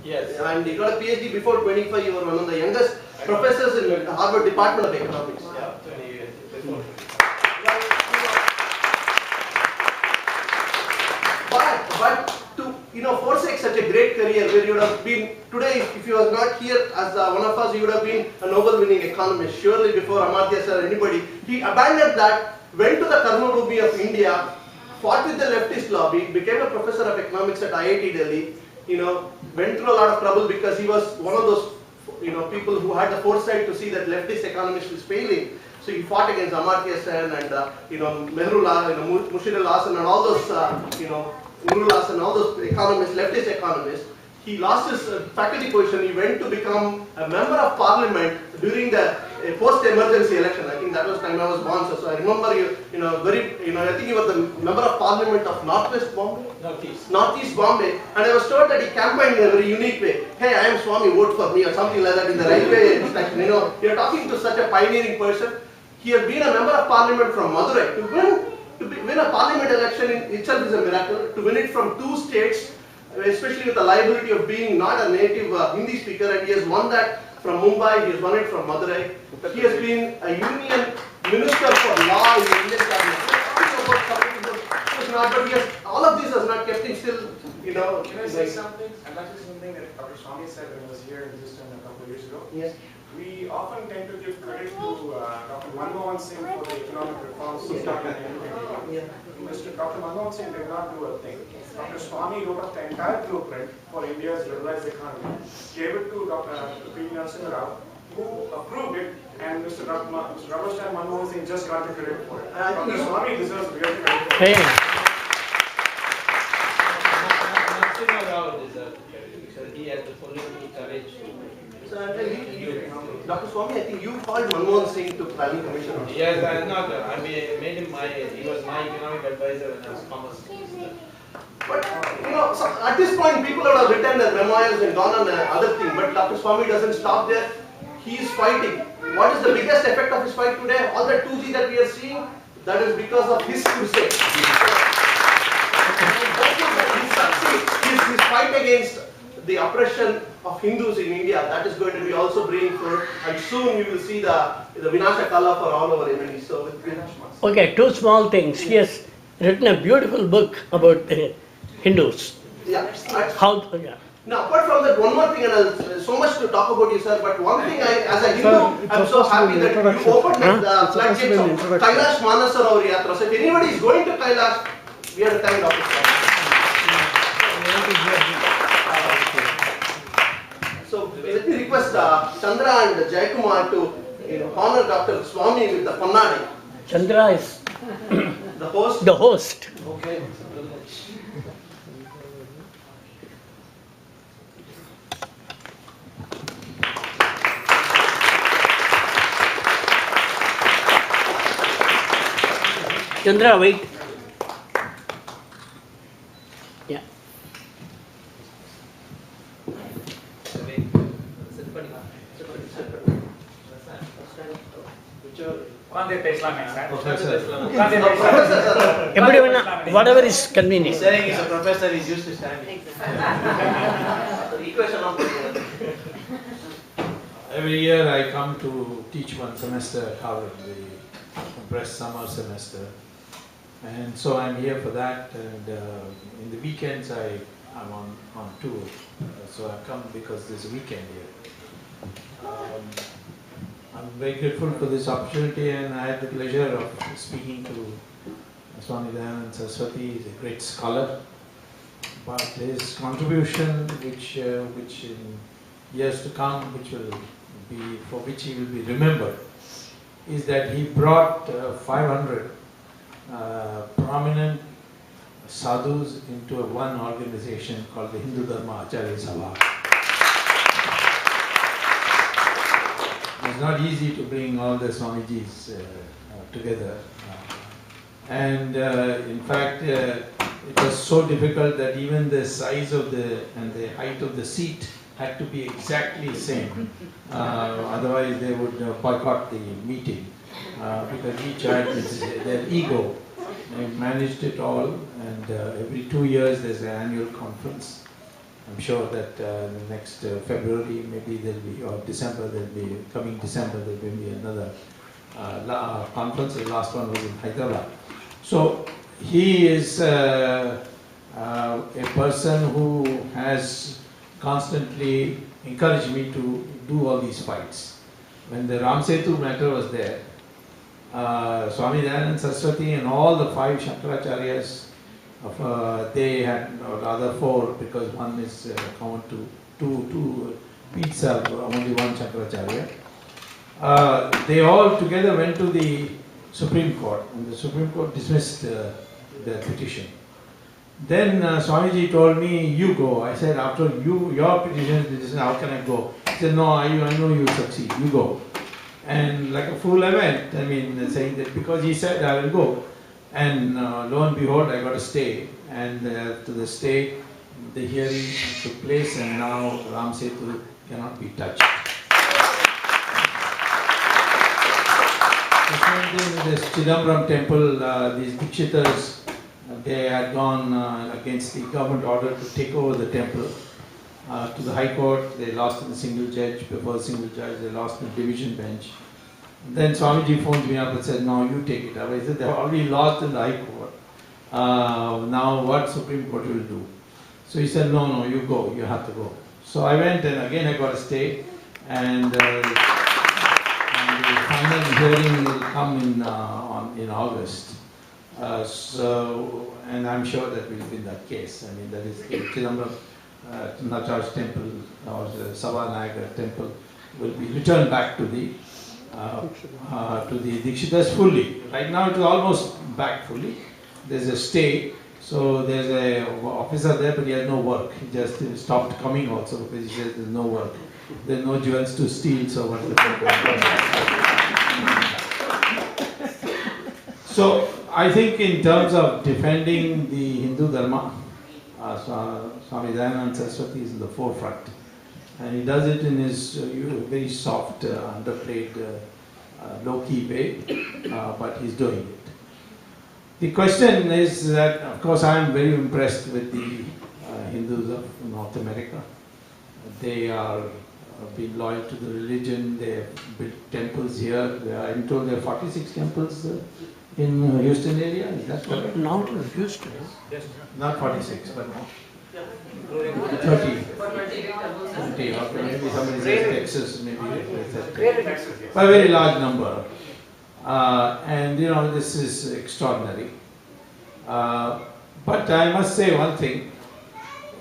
Yes. And you got a PhD before 25. You were one of the youngest professors in the Harvard Department of Economics. Yeah, 20 years before. But to forsake such a great career where you would have been today, if you were not here as one of us, you would have been a Nobel-winning economist. Surely before Amartya sir or anybody, he abandoned that, went to the Karma Bhumi of India, fought with the leftist lobby, became a professor of economics at IIT Delhi. Went through a lot of trouble because he was one of those people who had the foresight to see that leftist economist was failing. So he fought against Amartya Sen and Mushirul Hasan and all those Nurul Hasan, all those economists, leftist economists. He lost his faculty position. He went to become a member of parliament during the post-emergency election. I think that was time I was born. So I remember I think he was the member of parliament of Northwest Bombay. Northeast Bombay. And I was told that he campaigned in a very unique way. Hey, I am Swami, vote for me, or something like that in the railway station. You're talking to such a pioneering person. He has been a member of parliament from Madurai. To win a parliament election in itself is a miracle. To win it from 2 states, especially with the liability of being not a native Hindi speaker, and he has won that from Mumbai, he has won it from Madurai. He has been a union minister for law in the Indian cabinet. But all of this has not kept him still, Can I say something? I'd like to say something that Dr. Swami said when he was here in Houston a couple of years ago. Yes. We often tend to give credit to Dr. Manmohan Singh for the economic reforms he's done in India. Dr. Manmohan Singh did not do a thing. Dr. Swami wrote up the entire blueprint for India's liberalized economy, gave it to Dr. P. Narasimha Rao, who approved it, and Mr. Ramesh Manmohan Singh just got the credit for it. Dr. Swami deserves real credit for it. Narasimha Rao deserves credit because he had the political courage to. Dr. Swami, I think you called Manmohan Singh to planning commission. Yes, I made him he was my economic advisor when I was commerce minister. But so at this point, people would have written their memoirs and gone on other thing. But Dr. Swami doesn't stop there. He is fighting. What is the biggest effect of his fight today? All the 2G that we are seeing, that is because of his crusade. His fight against the oppression of Hindus in India, that is going to be also bringing forth, and soon we will see the Vinasha Kala for all our enemies. So okay, 2 small things. He has written a beautiful book about the Hindus. Yeah. Now, apart from that, one more thing, and so much to talk about you, sir, but one thing, as a Hindu, I'm so happy that you opened the floodgates of Kailash Manasarovar Yatra. So if anybody is going to Kailash, we have to thank Dr. Swami. So let me request Chandra and Jayakumar to honor Dr. Swami with the Pannadi. Chandra is the host. The host. Okay. Chandra, wait. Yeah. Everyone, whatever is convenient. He's saying he's a professor, he's used to standing. Every year I come to teach one semester at Harvard, the compressed summer semester. And so I'm here for that, and in the weekends I'm on tour. So I've come because there's a weekend here. I'm very grateful for this opportunity, and I had the pleasure of speaking to Swami Dayananda Saraswati. He's a great scholar, but his contribution, which in years to come, for which he will be remembered, is that he brought 500 prominent sadhus into one organization called the Hindu Dharma Acharya Sabha. It's not easy to bring all the Swamijis together. And in fact, it was so difficult that even the size of and the height of the seat had to be exactly the same. Otherwise they would boycott the meeting because each had their ego. They managed it all, and every 2 years there's an annual conference. I'm sure that next February, maybe there'll be, or December, coming December, there will be another conference. The last one was in Hyderabad. So he is a person who has constantly encouraged me to do all these fights. When the Ram Setu matter was there, Swami Dayananda Saraswati and all the 5 Shankaracharyas, they had, or rather 4, because one is common to two peaks are only one Shankaracharya. They all together went to the Supreme Court, and the Supreme Court dismissed their petition. Then Swamiji told me, you go. I said, after your petition is dismissed, how can I go? He said, no, I know you will succeed, you go. And like a fool I went, saying that because he said I will go. And lo and behold, I got a stay. And to the stay, the hearing took place, and now Ram Setu cannot be touched. The same thing with this Chidambaram temple, these Dikshitas, they had gone against the government order to take over the temple. To the High Court, they lost in the single judge. Before the single judge, they lost in the division bench. Then Swamiji phoned me up and said, no, you take it up. I said, they've already lost in the High Court. Now what Supreme Court will do? So he said, no, you go, you have to go. So I went, and again I got a stay, and the final hearing will come in August. And I'm sure that we'll win that case. That is the Chidambaram Nacharaj temple, or the Sabha temple, will be returned back to the Dikshitas fully. Right now it is almost back fully. There's a stay, so there's an officer there, but he has no work. He just stopped coming also because he says there's no work. There are no jewels to steal, so what is the problem? So I think in terms of defending the Hindu Dharma, Swami Dayananda Saraswati is in the forefront. And he does it in his very soft, underplayed, low-key way, but he's doing it. The question is that, of course, I am very impressed with the Hindus of North America. They are being loyal to the religion. They have built temples here. I'm told there are 46 temples in Houston area. Is that correct? Not in Houston. Not 46, but 30. 20, or maybe somebody says Texas, maybe a very large number. And this is extraordinary. But I must say one thing.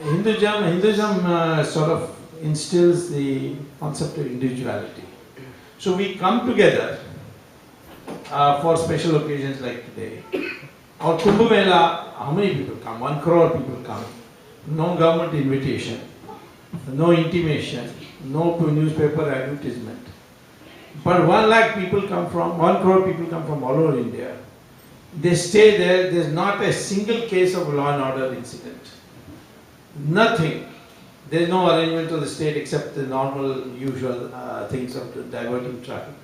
Hinduism sort of instills the concept of individuality. So we come together for special occasions like today. Our Kumbh Mela, how many people come? 1 crore people come. No government invitation, no intimation, no newspaper advertisement. But 1 lakh people come from, 1 crore people come from all over India. They stay there. There's not a single case of law and order incident. Nothing. There's no arrangement of the state except the normal, usual things of diverting traffic.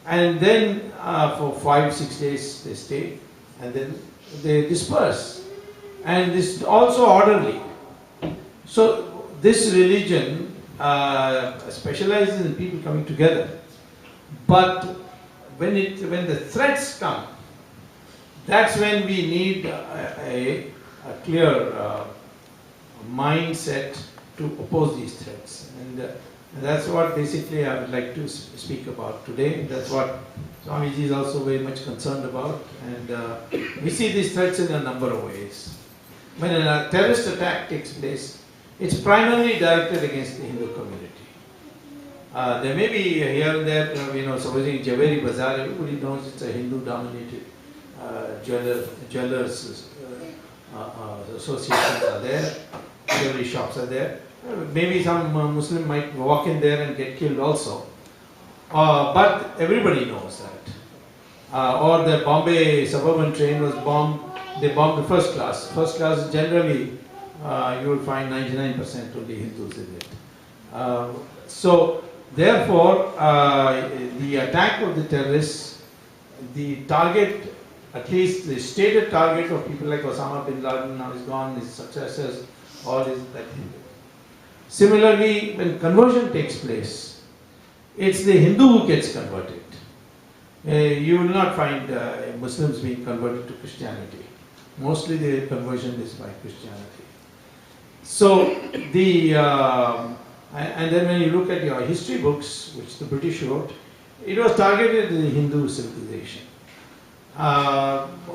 And then for 5-6 days they stay, and then they disperse. And this is also orderly. So this religion specializes in people coming together. But when the threats come, that's when we need a clear mindset to oppose these threats. And that's what basically I would like to speak about today. That's what Swamiji is also very much concerned about. And we see these threats in a number of ways. When a terrorist attack takes place, it's primarily directed against the Hindu community. There may be here and there, supposing Javeri Bazaar, everybody knows it's a Hindu-dominated jewelers associations are there, jewelry shops are there. Maybe some Muslim might walk in there and get killed also. But everybody knows that. Or the Bombay suburban train was bombed, they bombed the first class. First class generally, you will find 99% only Hindus in it. So, therefore, the attack of the terrorists, the target, at least the stated target of people like Osama bin Laden, now is gone, his successors, all is like Similarly, when conversion takes place, it's the Hindu who gets converted. You will not find Muslims being converted to Christianity. Mostly the conversion is by Christianity. So and then when you look at your history books, which the British wrote, it was targeted at the Hindu civilization.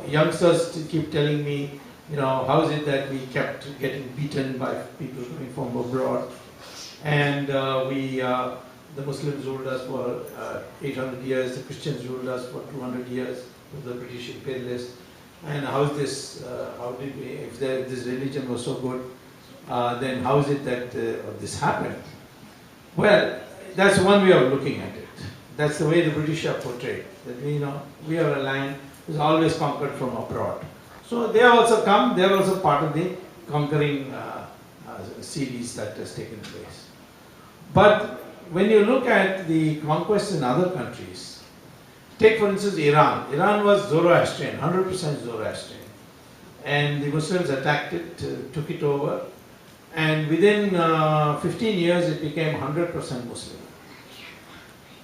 Youngsters keep telling me, how is it that we kept getting beaten by people coming from abroad, and the Muslims ruled us for 800 years, the Christians ruled us for 200 years, the British imperialists, and how is this, if this religion was so good, then how is it that this happened? Well, that's one way of looking at it. That's the way the British are portrayed, that we are a land which is always conquered from abroad. So they have also come, they are also part of the conquering series that has taken place. But when you look at the conquests in other countries, take for instance Iran. Iran was Zoroastrian, 100% Zoroastrian. And the Muslims attacked it, took it over, and within 15 years it became 100% Muslim.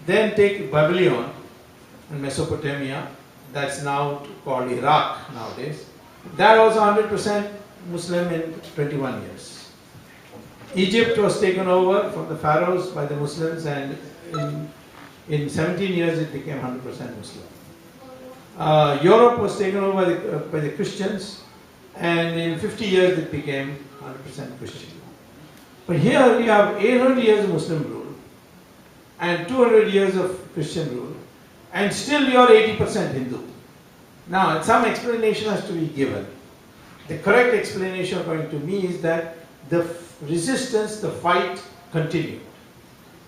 Then take Babylon in Mesopotamia, that's now called Iraq nowadays. That was 100% Muslim in 21 years. Egypt was taken over from the pharaohs by the Muslims, and in 17 years it became 100% Muslim. Europe was taken over by the Christians, and in 50 years it became 100% Christian. But here we have 800 years of Muslim rule and 200 years of Christian rule, and still you are 80% Hindu. Now, some explanation has to be given. The correct explanation, according to me, is that the resistance, the fight continued.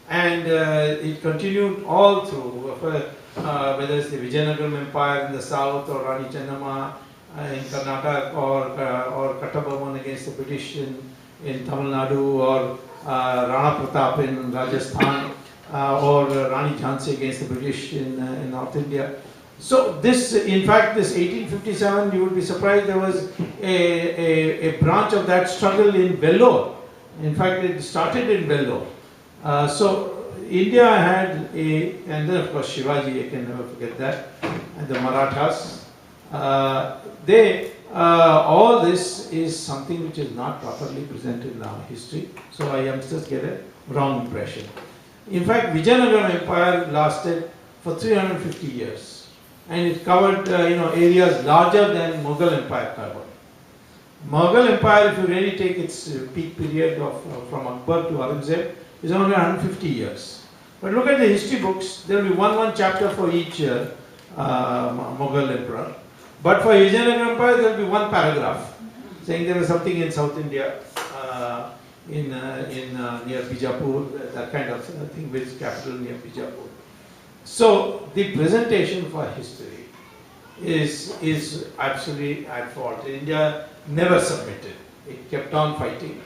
And it continued all through, whether it's the Vijayanagaram Empire in the south, or Rani Chennamma in Karnataka, or Kattabomman against the British in Tamil Nadu, or Rana Pratap in Rajasthan, or Rani Jhansi against the British in North India. So this, in fact, this 1857, you would be surprised, there was a branch of that struggle in Vellore. In fact, it started in Vellore. So India had and then of course Shivaji, I can never forget that, and the Marathas. All this is something which is not properly presented in our history, so our youngsters get a wrong impression. In fact, Vijayanagaram Empire lasted for 350 years. And it covered areas larger than Mughal Empire covered. Mughal Empire, if you really take its peak period from Akbar to Aurangzeb, is only 150 years. But look at the history books, there will be one chapter for each Mughal emperor. But for Vijayanagara Empire, there will be one paragraph saying there was something in South India, near Bijapur, that kind of thing, with capital near Bijapur. So the presentation for history is absolutely at fault. India never submitted. It kept on fighting,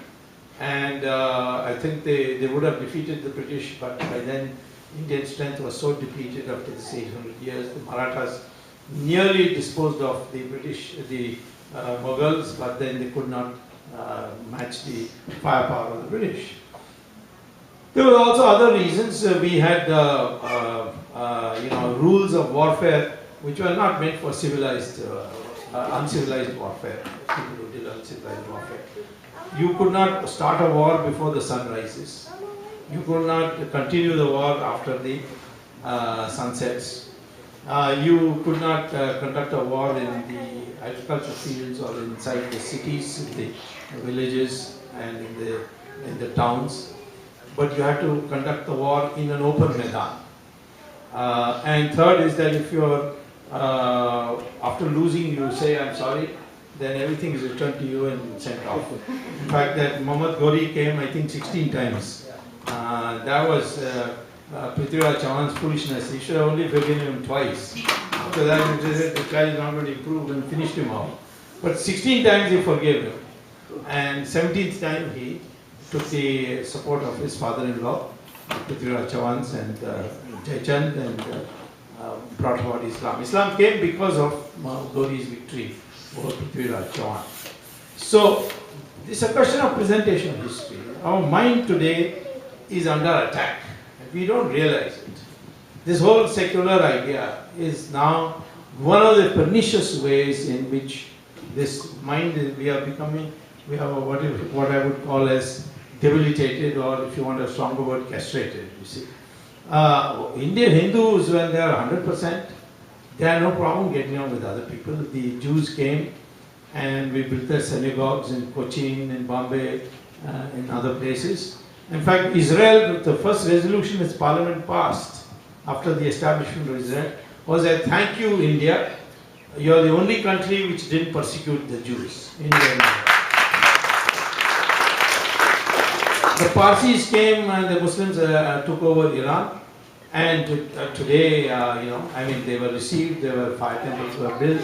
and I think they would have defeated the British, but by then Indian strength was so depleted after this 800 years. The Marathas nearly disposed of the British, the Mughals, but then they could not match the firepower of the British. There were also other reasons. We had rules of warfare which were not meant for civilized, uncivilized warfare. People who did uncivilized warfare. You could not start a war before the sun rises. You could not continue the war after the sun sets. You could not conduct a war in the agricultural fields or inside the cities, in the villages, and in the towns. But you had to conduct the war in an open Maidan. And third is that if you're, after losing, you say, I'm sorry, then everything is returned to you and sent off. In fact, that Muhammad Ghori came, I think, 16 times. That was Prithviraj Chauhan's foolishness. He should have only forgiven him twice. After that, the guy is not going to improve, and finished him off. But 16 times he forgave him. And 17th time he took the support of his father-in-law, Prithviraj Chauhan, and Jaichand, and brought about Islam. Islam came because of Ghori's victory over Prithviraj Chauhan. So It's a question of presentation of history. Our mind today is under attack, and we don't realize it. This whole secular idea is now one of the pernicious ways in which this mind is, we have what I would call as debilitated, or if you want a stronger word, castrated, you see. Indian Hindus, when they are 100%, they have no problem getting on with other people. The Jews came and we built their synagogues in Cochin, in Bombay, in other places. In fact, Israel, the first resolution its parliament passed after the establishment of Israel was a thank you, India. You are the only country which didn't persecute the Jews. The Parsis came and the Muslims took over Iran. And today, they were received, there were 5 temples were built.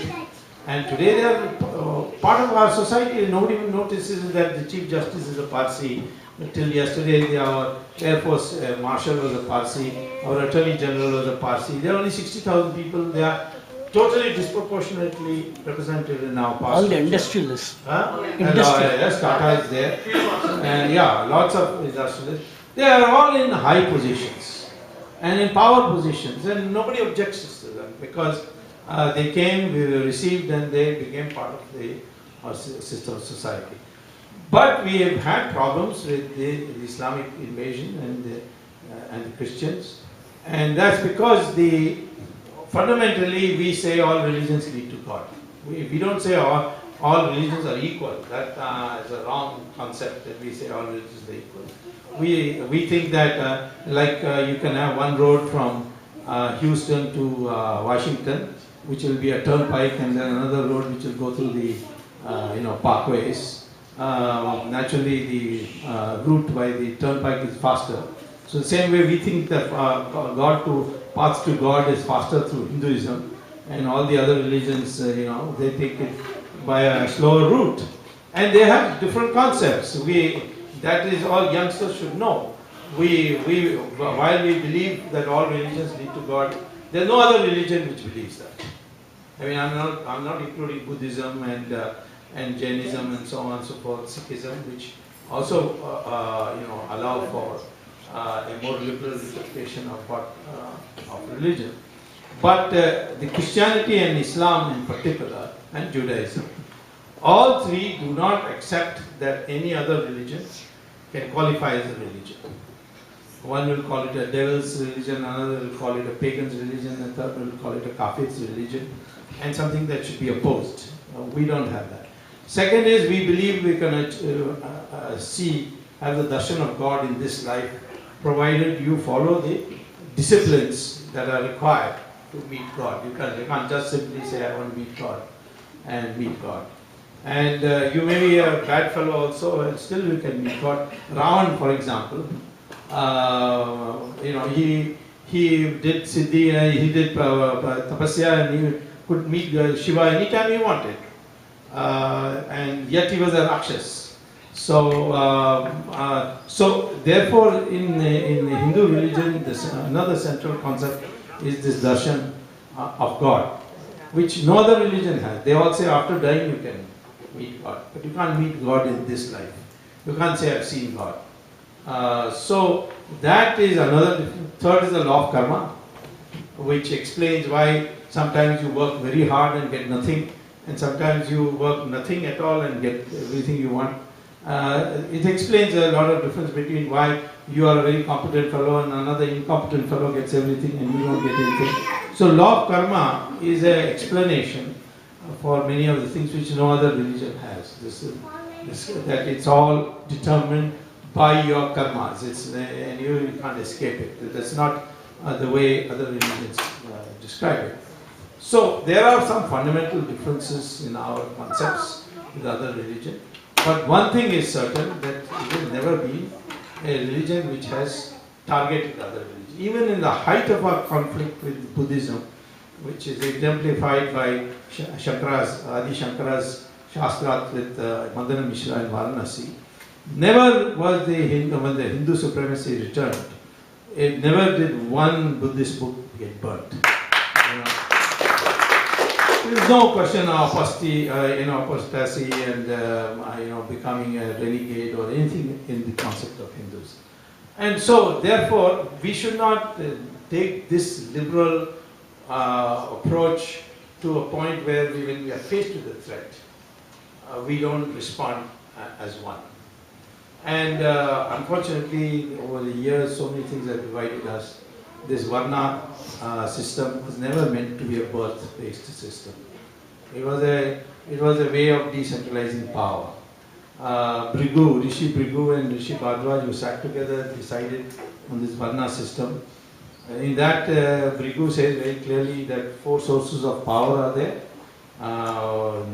And today they are part of our society. Nobody even notices that the Chief Justice is a Parsi. Till yesterday, our Air Force Marshal was a Parsi, our Attorney General was a Parsi. There are only 60,000 people. They are totally disproportionately represented in our Parsi. All the industrialists. Yes, Tata is there. And lots of industrialists. They are all in high positions and in power positions, and nobody objects to them because they came, we were received, and they became part of our system of society. But we have had problems with the Islamic invasion and the Christians, and that's because fundamentally we say all religions lead to God. We don't say all religions are equal. That is a wrong concept that we say all religions are equal. We think that you can have one road from Houston to Washington, which will be a turnpike, and then another road which will go through the parkways. Naturally, the route by the turnpike is faster. So the same way we think that paths to God is faster through Hinduism, and all the other religions, they take it by a slower route, and they have different concepts. That is all youngsters should know. While we believe that all religions lead to God, there is no other religion which believes that. I'm not including Buddhism and Jainism and so on and so forth, Sikhism, which also allow for a more liberal interpretation of religion. But the Christianity and Islam in particular, and Judaism, all three do not accept that any other religion can qualify as a religion. One will call it a devil's religion, another will call it a pagan's religion, and third will call it a kafir's religion, and something that should be opposed. We don't have that. Second is, we believe we can have the darshan of God in this life, provided you follow the disciplines that are required to meet God. You can't just simply say, I want to meet God and meet God. And you may be a bad fellow also, and still you can meet God. Ravan, for example, he did Siddhi, he did Tapasya, and he could meet Shiva anytime he wanted. And yet he was a Rakshas. So therefore, in the Hindu religion, another central concept is this darshan of God, which no other religion has. They all say after dying you can meet God, but you can't meet God in this life. You can't say I've seen God. So that is another difference. Third is the law of karma, which explains why sometimes you work very hard and get nothing, and sometimes you work nothing at all and get everything you want. It explains a lot of difference between why you are a very competent fellow and another incompetent fellow gets everything and you don't get anything. So law of karma is an explanation for many of the things which no other religion has. That it's all determined by your karmas, and you can't escape it. That's not the way other religions describe it. So there are some fundamental differences in our concepts with other religions. But one thing is certain, that it has never been a religion which has targeted other religions. Even in the height of our conflict with Buddhism, which is exemplified by Adi Shankara's Shastrat with Mandana Mishra in Varanasi, never was when the Hindu supremacy returned, it never did one Buddhist book get burnt. There is no question of apostasy and becoming a renegade or anything in the concept of Hindus. And so, therefore, we should not take this liberal approach to a point where when we are faced with a threat, we don't respond as one. And unfortunately, over the years, so many things have divided us. This Varna system was never meant to be a birth-based system. It was a way of decentralizing power. Rishi Brigu and Rishi Bhardwaj, who sat together, decided on this Varna system. In that, Brigu says very clearly that 4 sources of power are there: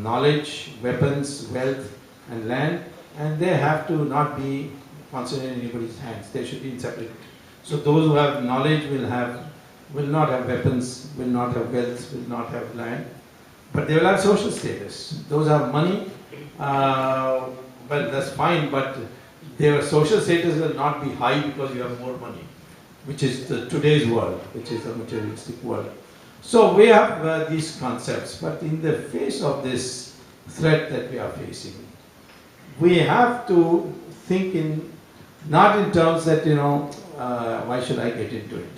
knowledge, weapons, wealth, and land, and they have to not be concentrated in anybody's hands. They should be in separate. So those who have knowledge will not have weapons, will not have wealth, will not have land, but they will have social status. Those have money, well, that's fine, but their social status will not be high because you have more money, which is today's world, which is a materialistic world. So we have these concepts, but in the face of this threat that we are facing, we have to think not in terms that, why should I get into it?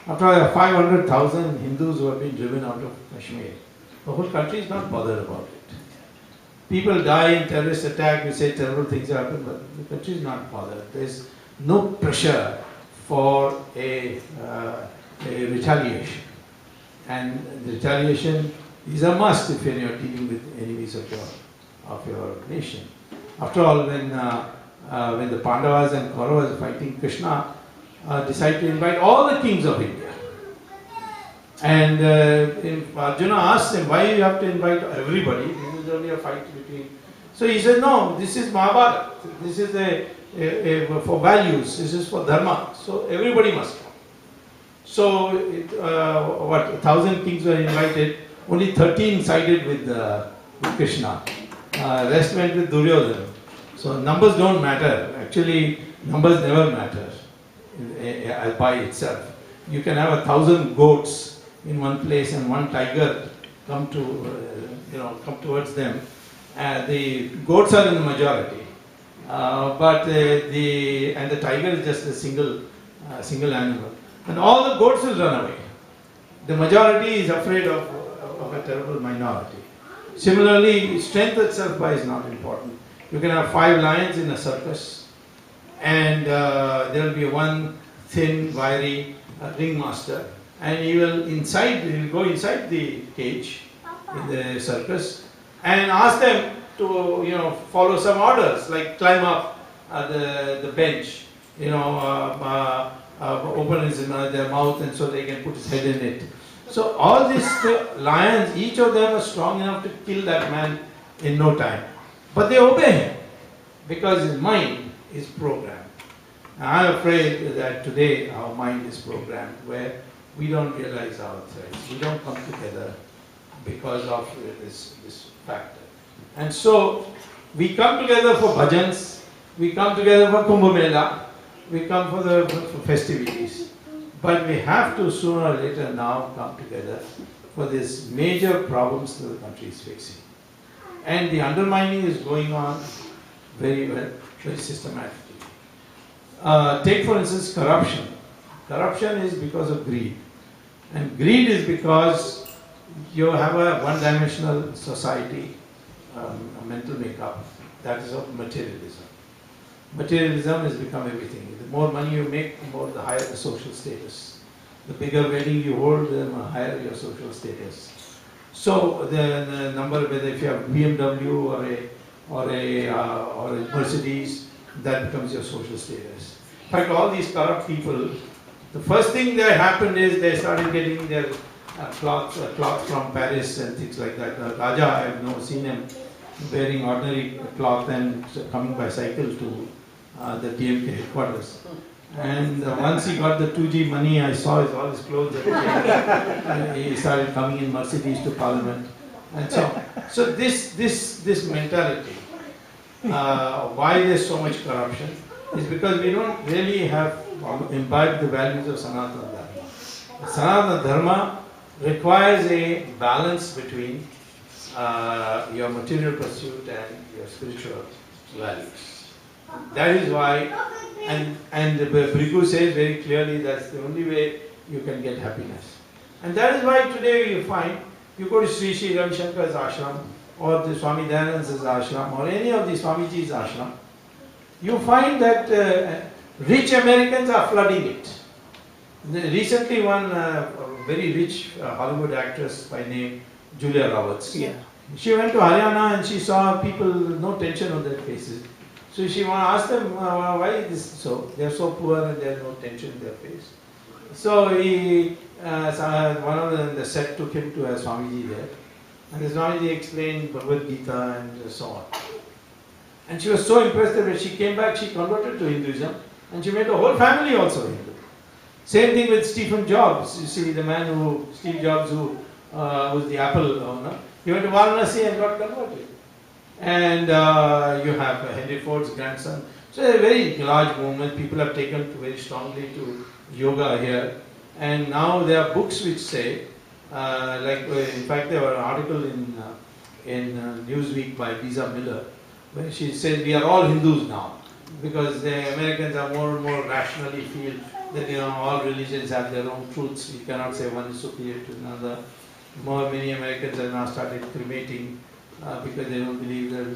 After all, 500,000 Hindus who have been driven out of Kashmir, the whole country is not bothered about it. People die in terrorist attack, we say terrible things happen, but the country is not bothered. There is no pressure for a retaliation. And the retaliation is a must if you are dealing with enemies of your nation. After all, when the Pandavas and Kauravas fighting Krishna, decided to invite all the kings of India. And Arjuna asked him, why you have to invite everybody? This is only a fight between. So he said, no, this is Mahabharata. This is for values. This is for dharma. So everybody must come. So 1,000 kings were invited. Only 13 sided with Krishna. Rest went with Duryodhana. So numbers don't matter. Actually, numbers never matter by itself. You can have 1,000 goats in one place and one tiger come towards them. The goats are in the majority, but the tiger is just a single animal, and all the goats will run away. The majority is afraid of a terrible minority. Similarly, strength itself is not important. You can have 5 lions in a circus, and there will be one thin, wiry ringmaster, and he will go inside the cage in the circus and ask them to follow some orders, like climb up the bench, open their mouth, and so they can put his head in it. So all these lions, each of them are strong enough to kill that man in no time. But they obey him because his mind is programmed. And I'm afraid that today our mind is programmed where we don't realize our threats. We don't come together because of this factor. And so we come together for bhajans, we come together for Kumbh Mela, we come for festivities. But we have to sooner or later now come together for these major problems that the country is facing. And the undermining is going on very well, very systematically. Take for instance corruption. Corruption is because of greed. And greed is because you have a one-dimensional society, a mental makeup, that is of materialism. Materialism has become everything. The more money you make, the higher the social status. The bigger wedding you hold, the higher your social status. So the number, whether if you have BMW or a Mercedes, that becomes your social status. In fact, all these corrupt people, the first thing that happened is they started getting their cloth from Paris and things like that. Raja, I have never seen him wearing ordinary cloth and coming by cycle to the DMK headquarters. And once he got the 2G money, I saw all his clothes had changed. He started coming in Mercedes to Parliament. And so this mentality, why there's so much corruption, is because we don't really have imbibed the values of Sanatana Dharma. Sanatana Dharma requires a balance between your material pursuit and your spiritual values. That is why, and Brigu says very clearly that's the only way you can get happiness. And that is why today you find, you go to Sri Sri Ravi Shankar's ashram, or the Swami Dayananda's ashram, or any of the Swamiji's ashram, you find that rich Americans are flooding it. Recently one very rich Hollywood actress by name Julia Roberts, she went to Haryana and she saw people, no tension on their faces. So she asked them, why is this so? They are so poor and there is no tension in their face. So one of them, the set took him to a Swamiji there. And the Swamiji explained Bhagavad Gita and so on. And she was so impressed that when she came back, she converted to Hinduism. And she made the whole family also Hindu. Same thing with Stephen Jobs. You see, the man who, Steve Jobs, who was the Apple owner, he went to Varanasi and got converted. And you have Henry Ford's grandson. So a very large movement. People have taken very strongly to yoga here. And now there are books which say, in fact there was an article in Newsweek by Lisa Miller, where she says we are all Hindus now. Because the Americans are more and more rationally feel that all religions have their own truths. We cannot say one is superior to another. Many Americans have now started cremating because they don't believe that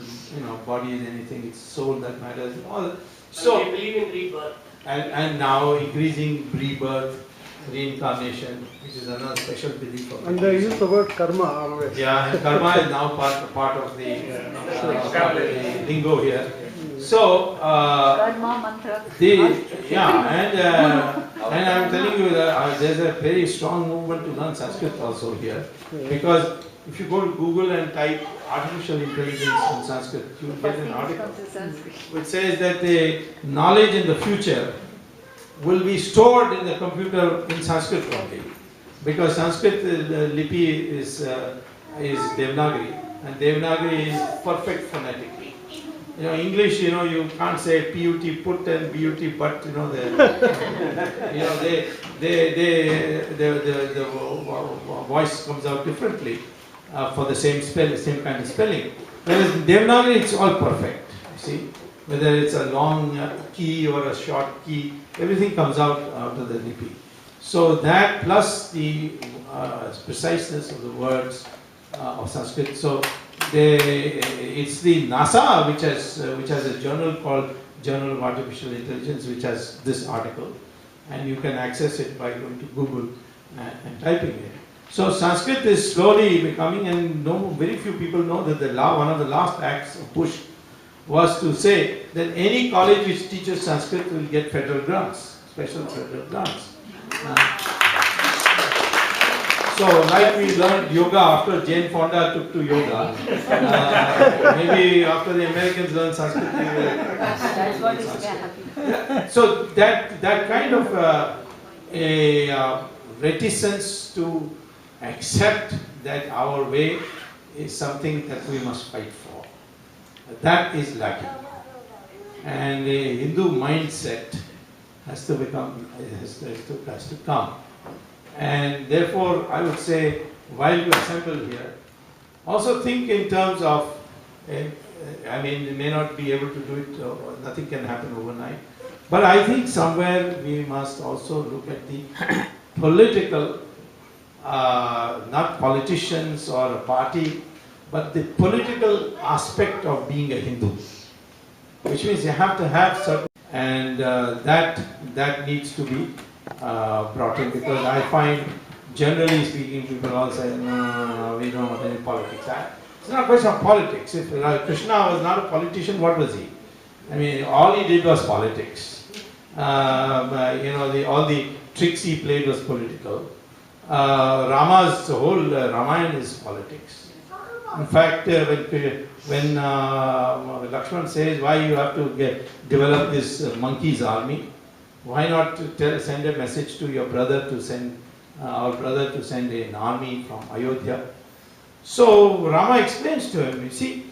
body is anything. It's soul that matters. So they believe in rebirth. And now increasing rebirth, reincarnation, which is another special belief of. And they use the word karma always. Yeah, and karma is now part of the lingo here. So, and I'm telling you that there's a very strong movement to learn Sanskrit also here. Because if you go to Google and type artificial intelligence in Sanskrit, you will get an article which says that the knowledge in the future will be stored in the computer in Sanskrit only. Because Sanskrit Lipi is Devanagari, and Devanagari is perfect phonetically. English, you can't say PUT put and BUT but, the voice comes out differently for the same kind of spelling. Whereas in Devanagari, it's all perfect. You see, whether it's a long key or a short key, everything comes out of the lipi. So that plus the preciseness of the words of Sanskrit. So it's the NASA which has a journal called Journal of Artificial Intelligence, which has this article, and you can access it by going to Google and typing it. So Sanskrit is slowly becoming, and very few people know that one of the last acts of Bush was to say that any college which teaches Sanskrit will get federal grants, special federal grants. So like we learned yoga after Jane Fonda took to yoga, maybe after the Americans learned Sanskrit, that's what is happening. So that kind of a reticence to accept that our way is something that we must fight for, that is lacking. And a Hindu mindset has to come. And therefore, I would say, while you assemble here, also think in terms of, you may not be able to do it, or nothing can happen overnight, but I think somewhere we must also look at the political, not politicians or a party, but the political aspect of being a Hindu, which means you have to have certain, and that needs to be brought in, because I find, generally speaking, people all say, no, we don't want any politics. It's not a question of politics. If Krishna was not a politician, what was he? All he did was politics. All the tricks he played was political. Rama's whole Ramayana is politics. In fact, when Lakshman says, why you have to develop this monkey's army, why not send a message to your brother to send our brother to send an army from Ayodhya? So Rama explains to him, you see,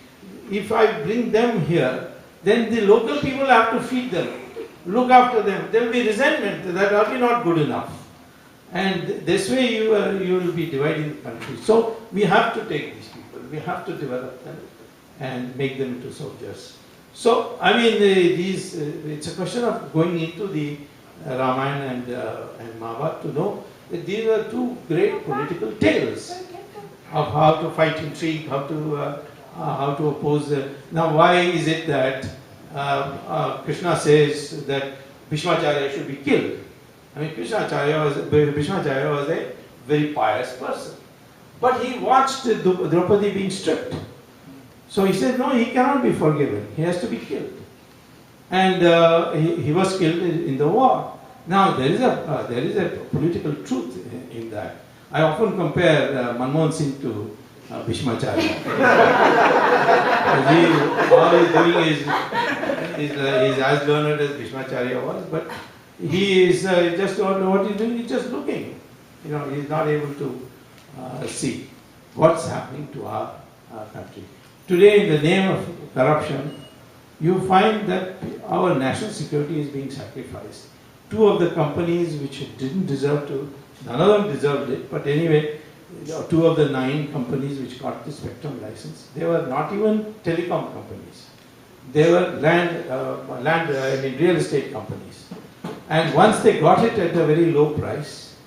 if I bring them here, then the local people have to feed them, look after them. There will be resentment that are not good enough. And this way you will be dividing the country. So we have to take these people. We have to develop them and make them into soldiers. So, I mean, it's a question of going into the Ramayana and Mahabharata to know that these are two great political tales of how to fight intrigue, how to oppose. Now, why is it that Krishna says that Bhishmacharya should be killed? I mean, Bhishmacharya was a very pious person, but he watched Draupadi being stripped. So he said, no, he cannot be forgiven. He has to be killed. And he was killed in the war. Now, there is a political truth in that. I often compare Manmohan Singh to Bhishmacharya. All he's doing is as learned as Bhishmacharya was, but he is just what he's doing is just looking. You know, he's not able to see what's happening to our country. Today, in the name of corruption, you find that our national security is being sacrificed. Two of the companies which didn't deserve to, none of them deserved it, but anyway, two of the 9 companies which got the spectrum license, they were not even telecom companies. They were real estate companies. And once they got it at a very low price,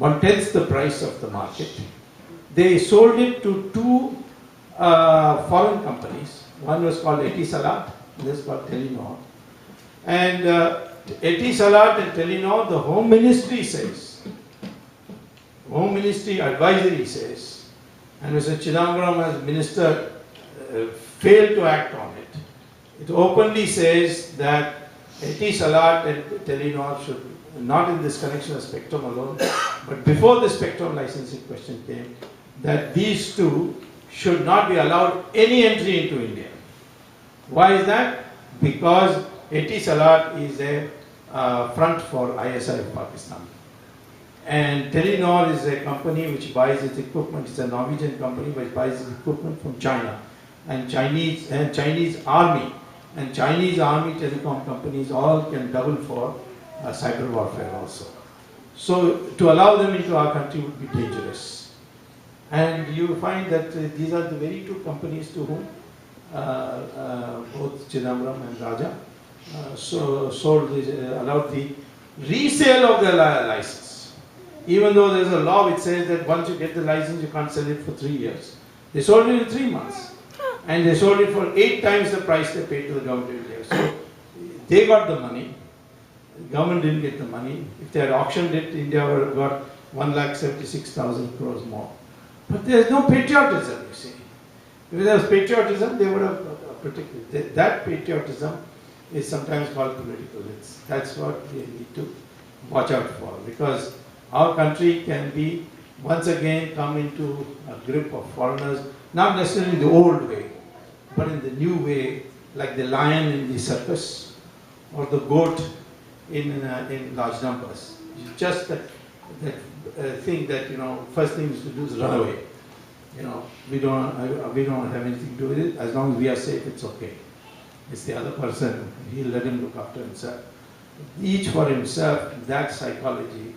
1/10 the price of the market, they sold it to 2 foreign companies. One was called Etisalat, this was called Telenor. And Etisalat and Telenor, the Home Ministry says, Home Ministry advisory says, and Mr. Chidambaram as minister failed to act on it. It openly says that Etisalat and Telenor should, not in this connection of spectrum alone, but before the spectrum licensing question came, that these two should not be allowed any entry into India. Why is that? Because Etisalat is a front for ISI of Pakistan. And Telenor is a company which buys its equipment, it's a Norwegian company which buys its equipment from China. And Chinese army and Chinese army telecom companies all can double for cyber warfare also. So to allow them into our country would be dangerous. And you find that these are the very 2 companies to whom both Chidambaram and Raja allowed the resale of the license. Even though there's a law which says that once you get the license, you can't sell it for 3 years. They sold it in 3 months. And they sold it for 8 times the price they paid to the government of India. So they got the money. The government didn't get the money. If they had auctioned it, India would have got 1,76,000 crores more. But there's no patriotism, you see. If there was patriotism, they would have protected. That patriotism is sometimes called political. That's what we need to watch out for. Because our country can be, once again, come into a grip of foreigners, not necessarily in the old way, but in the new way, like the lion in the circus, or the goat in large numbers. It's just that thing that, first thing is to do is run away. We don't have anything to do with it. As long as we are safe, it's okay. It's the other person, he'll let him look after himself. Each for himself, that psychology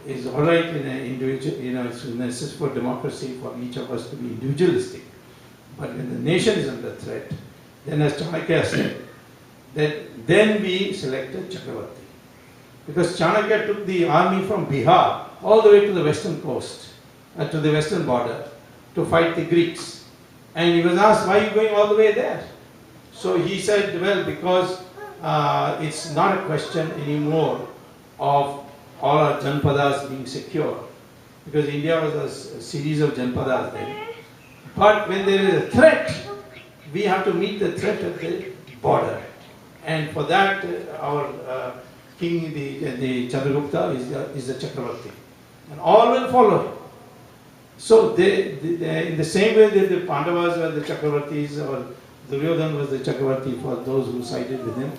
is all right in an individual, it's necessary for democracy for each of us to be individualistic. But when the nation is under threat, then as Chanakya said, that then we selected Chakravarti. Because Chanakya took the army from Bihar all the way to the western coast, to the western border, to fight the Greeks. And he was asked, why are you going all the way there? So he said, well, because it's not a question anymore of all our Janpadas being secure. Because India was a series of Janpadas then. But when there is a threat, we have to meet the threat at the border. And for that, our king, the Chandragupta, is the Chakravarti. And all will follow him. So they, in the same way that the Pandavas were the Chakravartis, or Duryodhana was the Chakravarti for those who sided with him,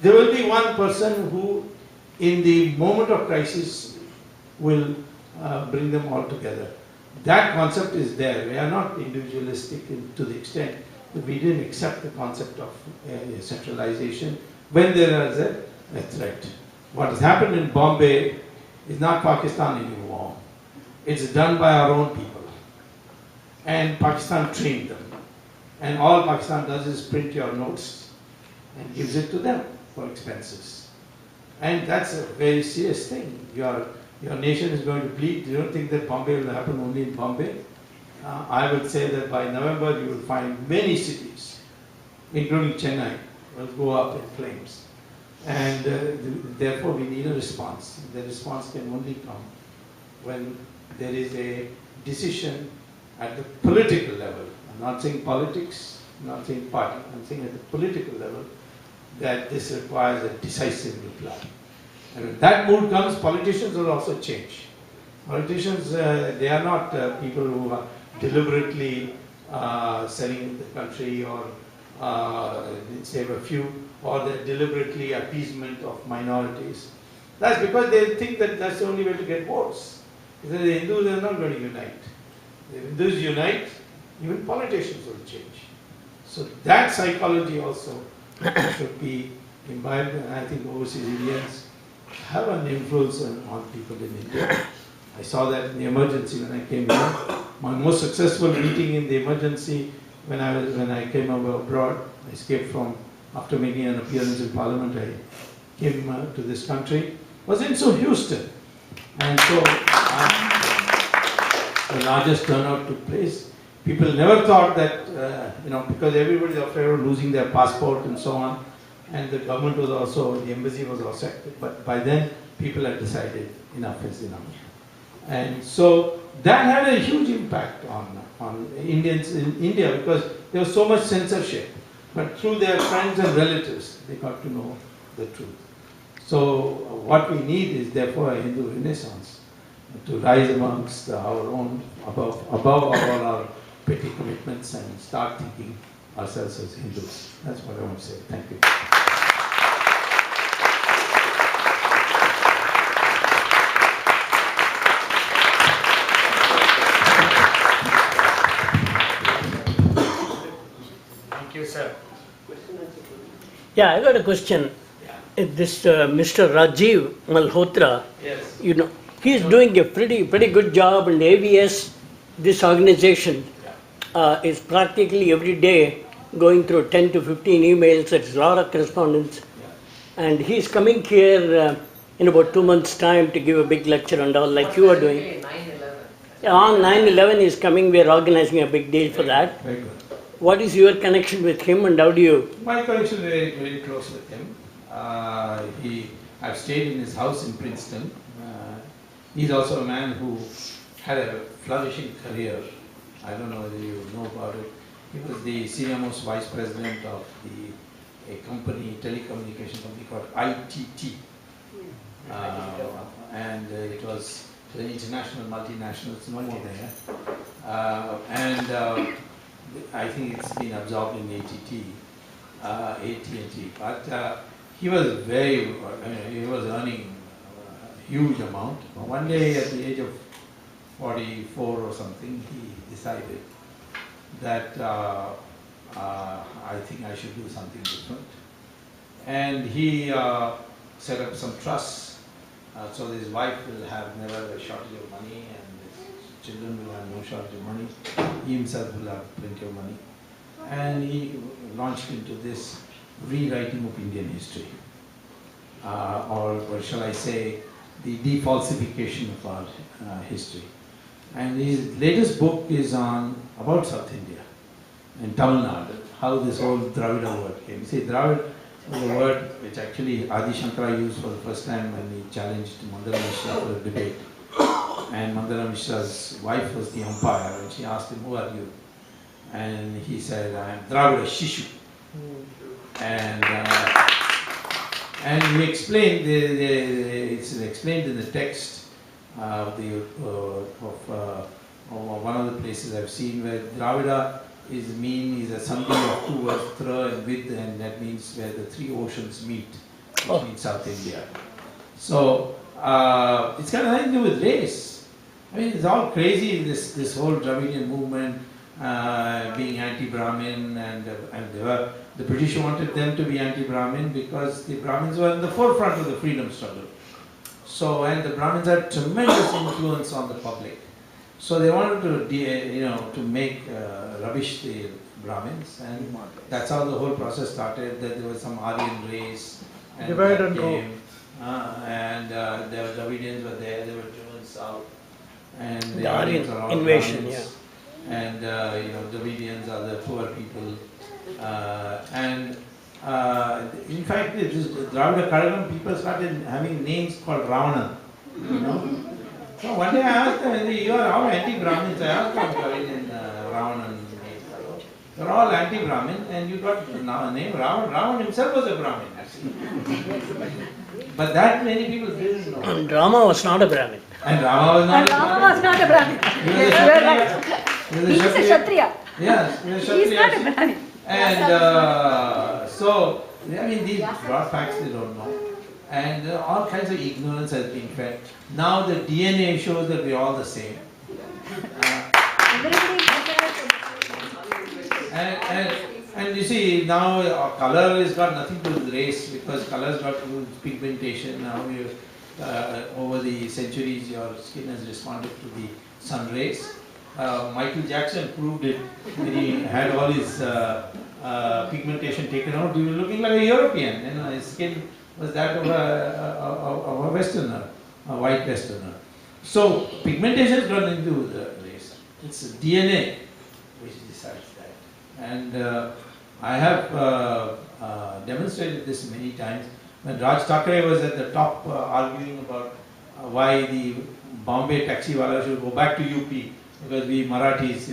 there will be one person who, in the moment of crisis, will bring them all together. That concept is there. We are not individualistic to the extent that we didn't accept the concept of centralization when there is a threat. What has happened in Bombay is not Pakistan anymore. It's done by our own people. and Pakistan trained them. And all Pakistan does is print your notes and gives it to them for expenses. And that's a very serious thing. Your nation is going to bleed. You don't think that Bombay will happen only in Bombay? I would say that by November you will find many cities, including Chennai, will go up in flames. And therefore we need a response. The response can only come when there is a decision at the political level. I'm not saying politics, I'm not saying party, I'm saying at the political level that this requires a decisive reply. And when that mood comes, politicians will also change. Politicians, they are not people who are deliberately selling the country or save a few, or the deliberately appeasement of minorities. That's because they think that that's the only way to get votes. Because the Hindus are not going to unite. If Hindus unite, even politicians will change. So that psychology also should be imbibed, and I think overseas Indians have an influence on people in India. I saw that in the emergency when I came here. My most successful meeting in the emergency when I came over abroad, I escaped from, after making an appearance in Parliament, I came to this country, was in Houston. And so the largest turnout took place. People never thought that, because everybody is afraid of losing their passport and so on, and the government was also, the embassy was also active, but by then people had decided enough is enough. And so that had a huge impact on Indians in India, because there was so much censorship. But through their friends and relatives, they got to know the truth. So what we need is therefore a Hindu renaissance to rise amongst our own, above all our petty commitments, and start thinking ourselves as Hindus. That's what I want to say. Thank you. Thank you, sir. Yeah, I got a question. This Mr. Rajiv Malhotra, Yes. he's doing a pretty good job, and AVS, this organization, is practically every day going through 10 to 15 emails. There's a lot of correspondence. And he's coming here in about 2 months' time to give a big lecture and all, like you are doing. 9/11. On 9/11 is coming, we are organizing a big deal for that. Very good. What is your connection with him, and how do you? My connection is very, very close with him. I've stayed in his house in Princeton. He's also a man who had a flourishing career. I don't know whether you know about it. He was the senior most vice president of a company, telecommunication company called ITT. And it was an international multinational, it's no more there. I think it's been absorbed in AT&T. But he was he was earning a huge amount. One day at the age of 44 or something, he decided that I think I should do something different. And he set up some trusts, so his wife will have never a shortage of money, and his children will have no shortage of money. He himself will have plenty of money. And he launched into this rewriting of Indian history, or shall I say, the defalsification of our history. And his latest book is about South India and Tamil Nadu, how this whole Dravida word came. You see, Dravid was a word which actually Adi Shankara used for the first time when he challenged Mandana Mishra for a debate. And Mandana Mishra's wife was the umpire, and she asked him, "Who are you?" And he said, "I am Dravida Shishu." And he explained, it's explained in the text of one of the places I've seen where Dravida is something of two words, Thra and Vid, and that means where the three oceans meet, which means South India. So it's got nothing to do with race. I mean, it's all crazy, this whole Dravidian movement being anti-Brahmin, and the British wanted them to be anti-Brahmin because the Brahmins were in the forefront of the freedom struggle. So, and the Brahmins had tremendous influence on the public. So they wanted to make rubbish the Brahmins, and that's how the whole process started. That there was some Aryan race, and Divide that and rule. came, and the Dravidians were there. They were driven south, and The Aryan Aryans are all invasion, Brahmins. And Dravidians are the poor people, in fact, Dravida Kadagam people started having names called Ravana. So one day I asked them, you are all anti-Brahmins. I asked them in Ravana. You're all anti-Brahmin, and you got a name Ravan. Ravan himself was a Brahmin. But that many people didn't know. And Rama was not a Brahmin. And Rama was not And a Rama Brahmin. was not a Brahmin. He was a Yes, you are Kshatriya. right. He was He is a Kshatriya. Yes, he was a He is not a Kshatriya. Brahmin. And so, these broad facts they don't know. And all kinds of ignorance has been fed. Now the DNA shows that we're all the same. Everybody is prepared And you see, now color has got nothing to do with race, because color has got to do with pigmentation. Now over the centuries, your skin has responded to the sun rays. Michael Jackson proved it when he had all his pigmentation taken out. He was looking like a European. His skin was that of a Westerner, a white Westerner. So pigmentation has gone into the race. It's DNA which decides that. And I have demonstrated this many times. When Raj Thackeray was at the top arguing about why the Bombay taxiwala should go back to UP, because we Marathis,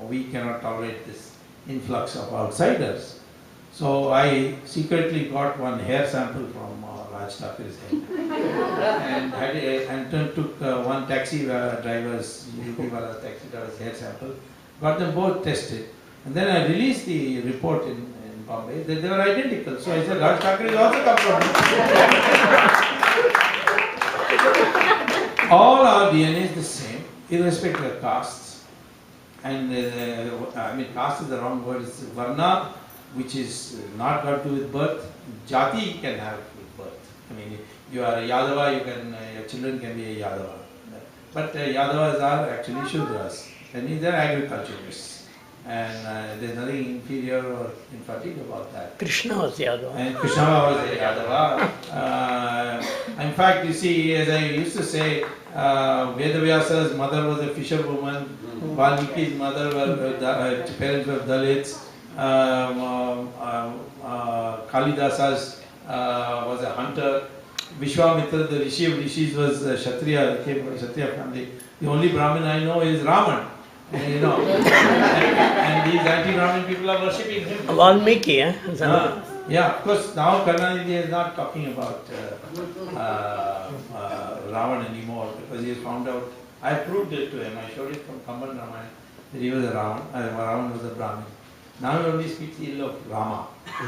we cannot tolerate this influx of outsiders. So I secretly got one hair sample from Raj Thackeray's head and took one taxi driver's, UP wala taxi driver's hair sample, got them both tested. And then I released the report in Bombay that they were identical. So I said, Raj Thackeray also come from all our DNA is the same, irrespective of castes. And caste is the wrong word, it's varna, which is not got to do with birth. Jati can have with birth. You are a Yadava, your children can be a Yadava. But Yadavas are actually Shudras, that means they are agriculturists. And there's nothing inferior or inferior about that. Krishna was Yadava. And Krishna was a Yadava. In fact, you see, as I used to say, Vedavyasa's mother was a fisherwoman, Valmiki's mother parents were Dalits, Kalidasa's was a hunter, Vishwamitra, the Rishi of Rishis, was a Kshatriya, came from a Kshatriya family. The only Brahmin I know is Raman. And these anti-Brahmin people are worshipping him. Valmiki, Yeah, of course, now Karnanidhi is not talking about Ravan anymore, because he has found out, I proved it to him, I showed it from Kamban Ramayana, that he was a Ravan, Ravan was a Brahmin. Now he only speaks ill of Rama. I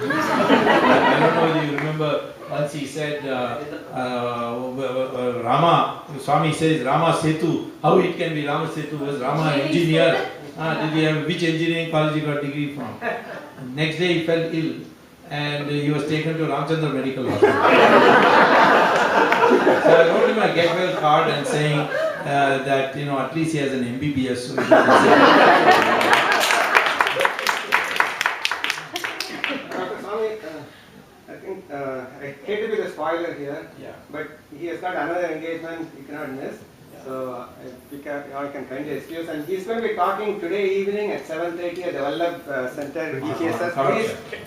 don't know whether you remember, once he said, Rama, Swami says Rama Setu, how it can be Rama Setu? Was Rama an engineer? Which engineering college he got degree from? Next day he fell ill and he was taken to Ramchandra Medical Hospital. So I wrote him a get well card and saying that at least he has an MBBS. So he doesn't I hate to be the spoiler here, but he has got another engagement he cannot miss. So you can kindly excuse. And he's going to be talking today evening at 7:30 at the Vallabh Center, ECSS.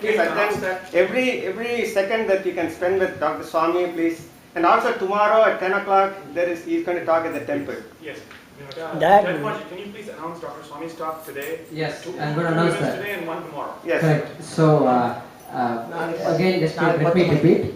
Please attend. Every second that you can spend with Dr. Swami, please. And also tomorrow at 10 o'clock, he's going to talk at the temple. Yes. That- Can you please announce Dr. Swami's talk today? Yes, Two I'm going to announce events that. today and one tomorrow. Yes. Correct. So, again, just let me repeat.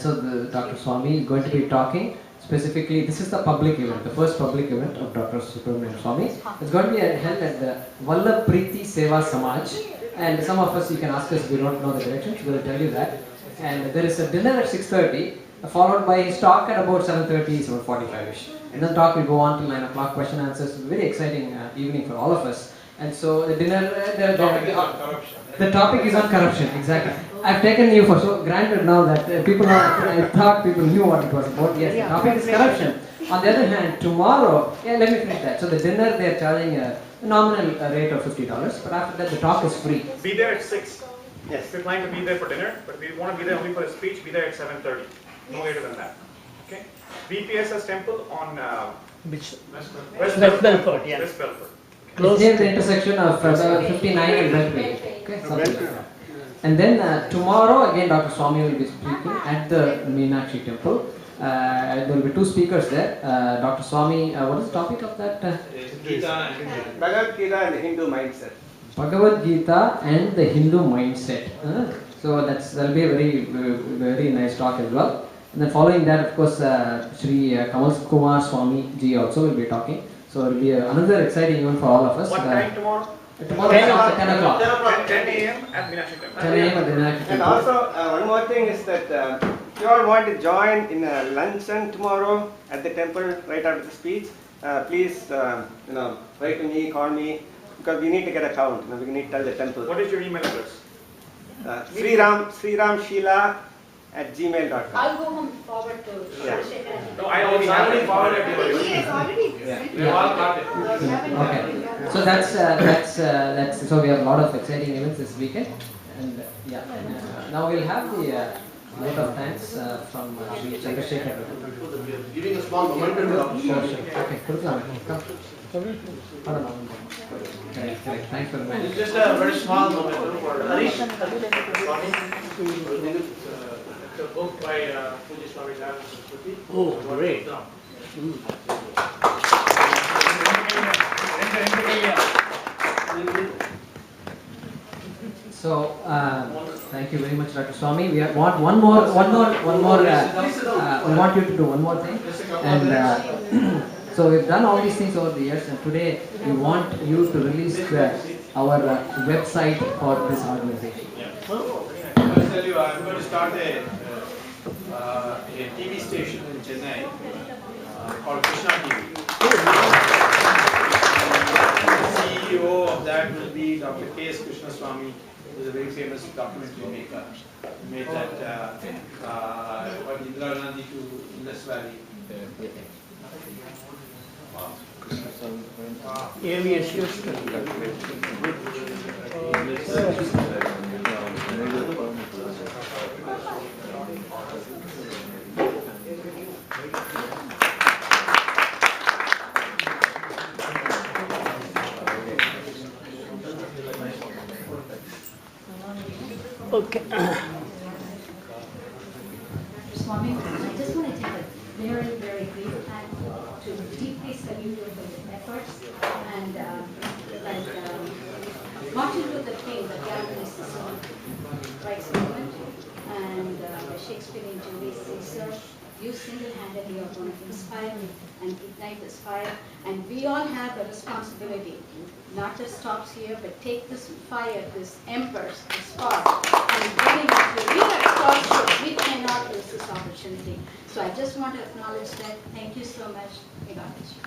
So, Dr. Swami is going to be talking specifically. This is the public event, the first public event of Dr. Subramanian Swami. It's going to be held at the Vallabh Preeti Seva Samaj. And some of us, you can ask us if we don't know the directions, we'll tell you that. And there is a dinner at 6:30, followed by his talk at about 7:30, 7:45ish. And then talk will go on till 9 o'clock, question answers. It's a very exciting evening for all of us. And so the dinner, the topic is on corruption, exactly. I've taken you for so granted now that I thought people knew what it was about. Yes, the topic is corruption. On the other hand, tomorrow, let me finish that. So the dinner they are charging a nominal rate of $50, but after that the talk is free. Be there at 6. Yes. If you're planning to be there for dinner, but if you want to be there only for a speech, be there at 7:30. No later than that. Okay. BPSS Temple on Which, West Belford, yeah. West Belford. It's near the intersection of 59 and Beltway. Okay, something like that. And then tomorrow again Dr. Swami will be speaking at the Meenakshi Temple. There will be 2 speakers there. Dr. Swami, what is the topic of that? Gita and Bhagavad Gita and the Hindu mindset. Bhagavad Gita and the Hindu mindset. So that'll be a very nice talk as well. And then following that, of course, Shri Kamal Kumar Swami ji also will be talking. So it will be another exciting event for all of us. What time tomorrow? Tomorrow 10 at 10 o'clock. 10 a.m. at Meenakshi Temple. 10 a.m. at the Meenakshi And Temple. also, one more thing is that if you all want to join in a luncheon tomorrow at the temple right after the speech, please, write to me, call me, because we need to get a count. We need to tell the temple. What is your email address? sriramshila@gmail.com. I'll go home forward to. Yeah. No, I already have it. forwarded He to you. has already Yeah. sent We all got it. Okay. So that's so we have a lot of exciting events this weekend, and now we'll have the vote of thanks from Shri Chandrasekhar. Giving a small momentum to Dr. Sure, Swami. sure. Okay, Kurukam, come. Hold on. Correct. Thanks for the It's message. just a very small momentum for Harish Swami. It's a book by Puji Swami Dharma Saraswati. Oh, great. So thank you very much, Dr. Swami. We want one more. We want you to do one more thing, and so we've done all these things over the years, and today we want you to release our website for this organization. I'm going to tell you, I'm going to start a TV station in Chennai called Krishna TV. The CEO of that will be Dr. K.S. Krishna Swami, who is a very famous documentary maker. He made that what Indira Gandhi to Indus Valley. AVS Houston. Okay. Swami, I just want to take a very, very brief time to deeply salute your efforts and Martin Luther King, the Japanese civil rights movement, and the Shakespearean Julius Caesar. You single-handedly are going to inspire and ignite this fire, and we all have a responsibility. Not just stops here, but take this fire, this embers, this spark, and bring it to we are exhausted. We cannot lose this opportunity. So I just want to acknowledge that. Thank you so much. May God bless you.